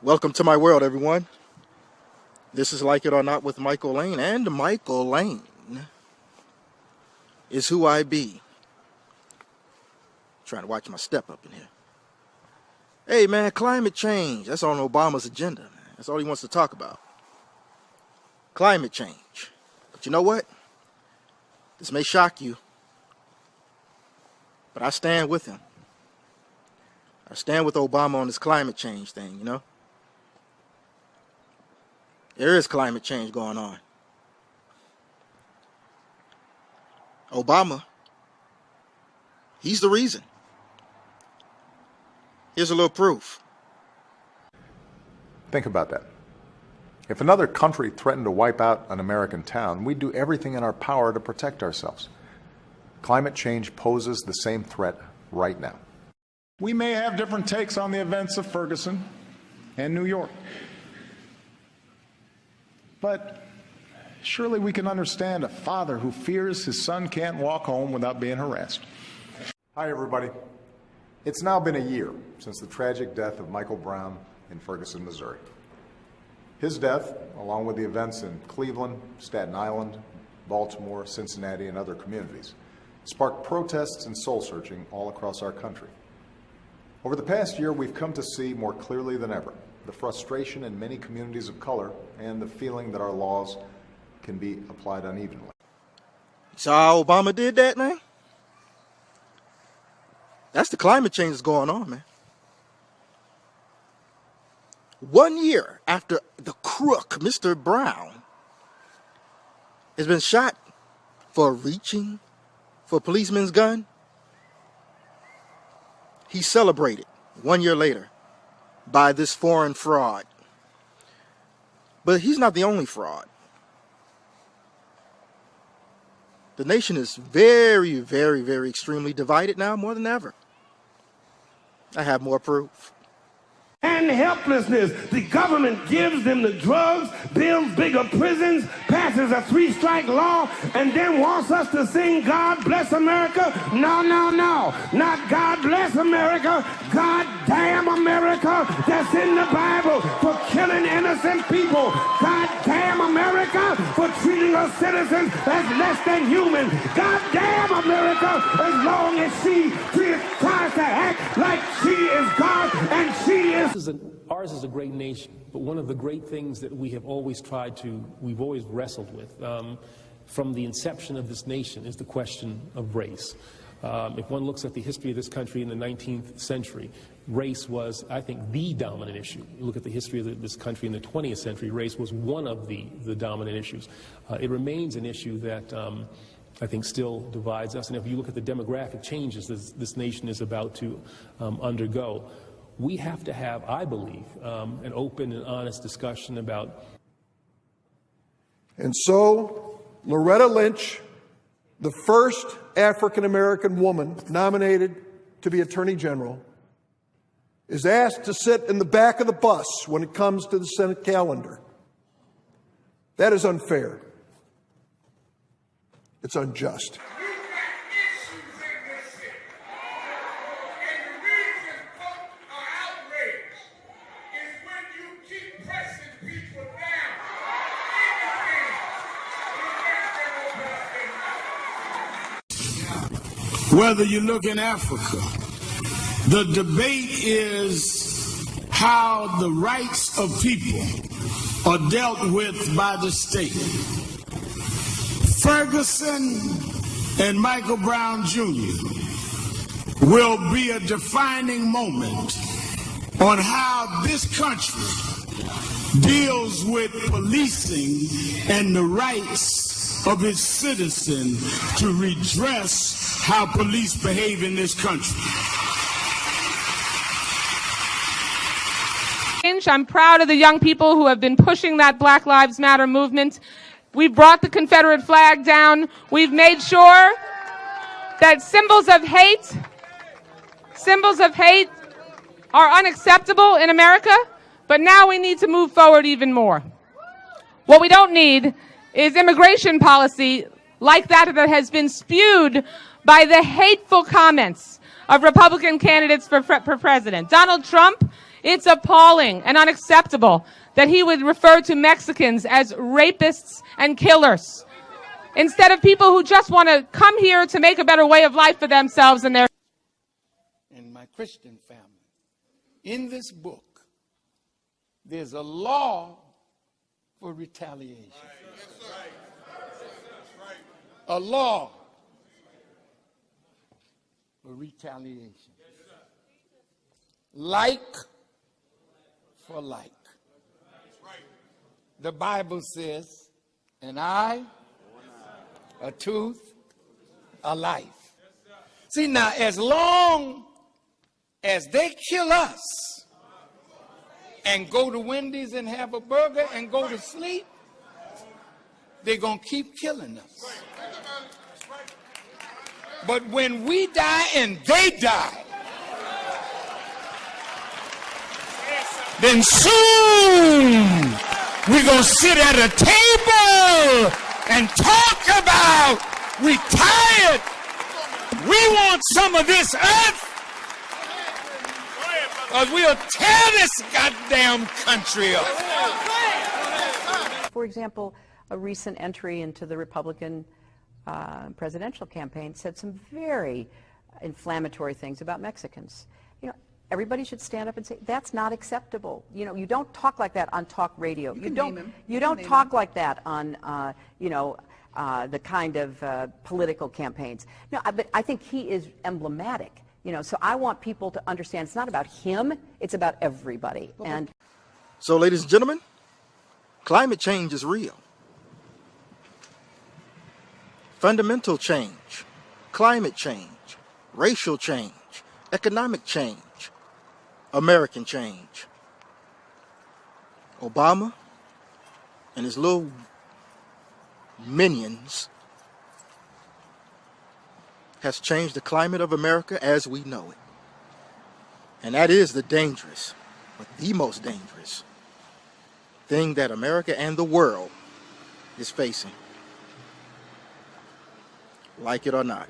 Welcome to my world, everyone. This is Like It or Not with Michael Lane, and Michael Lane is who I be. Trying to watch my step up in here. Hey man, climate change, that's on Obama's agenda, man. That's all he wants to talk about. Climate change. But you know what? This may shock you, but I stand with him. I stand with Obama on this climate change thing, you know? There is climate change going on. Obama, he's the reason. Here's a little proof. Think about that. If another country threatened to wipe out an American town, we'd do everything in our power to protect ourselves. Climate change poses the same threat right now. We may have different takes on the events of Ferguson and New York, but surely we can understand a father who fears his son can't walk home without being harassed. Hi, everybody. It's now been a year since the tragic death of Michael Brown in Ferguson, Missouri. His death, along with the events in Cleveland, Staten Island, Baltimore, Cincinnati, and other communities, sparked protests and soul-searching all across our country. Over the past year, we've come to see more clearly than ever the frustration in many communities of color and the feeling that our laws can be applied unevenly. So how Obama did that, man? That's the climate change that's going on, man. 1 year after the crook, Mr. Brown, has been shot for reaching for a policeman's gun, he's celebrated 1 year later by this foreign fraud. But he's not the only fraud. The nation is very, very, very extremely divided now, more than ever. I have more proof. And helplessness. The government gives them the drugs, builds bigger prisons, passes a 3-strike law, and then wants us to sing God Bless America. No, no, no. Not God Bless America. God damn America. That's in the Bible for killing innocent people. God damn America for treating us citizens as less than human. God damn America as long as she tries to act like she is God and she is. Ours is a great nation, but one of the great things that we've always wrestled with from the inception of this nation is the question of race. If one looks at the history of this country in the 19th century, race was, I think, the dominant issue. You look at the history of this country in the 20th century, race was one of the dominant issues. It remains an issue that I think still divides us, and if you look at the demographic changes this nation is about to undergo, we have to have, I believe, an open and honest discussion about. And so, Loretta Lynch, the first African-American woman nominated to be Attorney General, is asked to sit in the back of the bus when it comes to the Senate calendar. That is unfair. It's unjust. Whether you look in Africa, the debate is how the rights of people are dealt with by the state. Ferguson and Michael Brown Jr. will be a defining moment on how this country deals with policing and the rights of its citizens to redress how police behave in this country. I'm proud of the young people who have been pushing that Black Lives Matter movement. We've brought the Confederate flag down. We've made sure that symbols of hate are unacceptable in America, but now we need to move forward even more. What we don't need is immigration policy like that has been spewed by the hateful comments of Republican candidates for president. Donald Trump It's appalling and unacceptable that he would refer to Mexicans as rapists and killers, instead of people who just want to come here to make a better way of life for themselves and their... In my Christian family, in this book, there's a law for retaliation. A law for retaliation. Like for like. The Bible says, an eye, a tooth, a life. See, now, as long as they kill us and go to Wendy's and have a burger and go to sleep, they're going to keep killing us. But when we die and they die, then soon we're going to sit at a table and talk about retired. We want some of this earth, or we'll tear this goddamn country up. For example, a recent entry into the Republican presidential campaign said some very inflammatory things about Mexicans. You know, everybody should stand up and say, that's not acceptable. You know, you don't talk like that on talk radio. You don't talk like that on, the kind of political campaigns. No, but I think he is emblematic. You know, so I want people to understand it's not about him, it's about everybody. And so, ladies and gentlemen, climate change is real. Fundamental change, climate change, racial change, economic change, American change. Obama and his little minions has changed the climate of America as we know it. And that is the dangerous, but the most dangerous thing that America and the world is facing. Like it or not.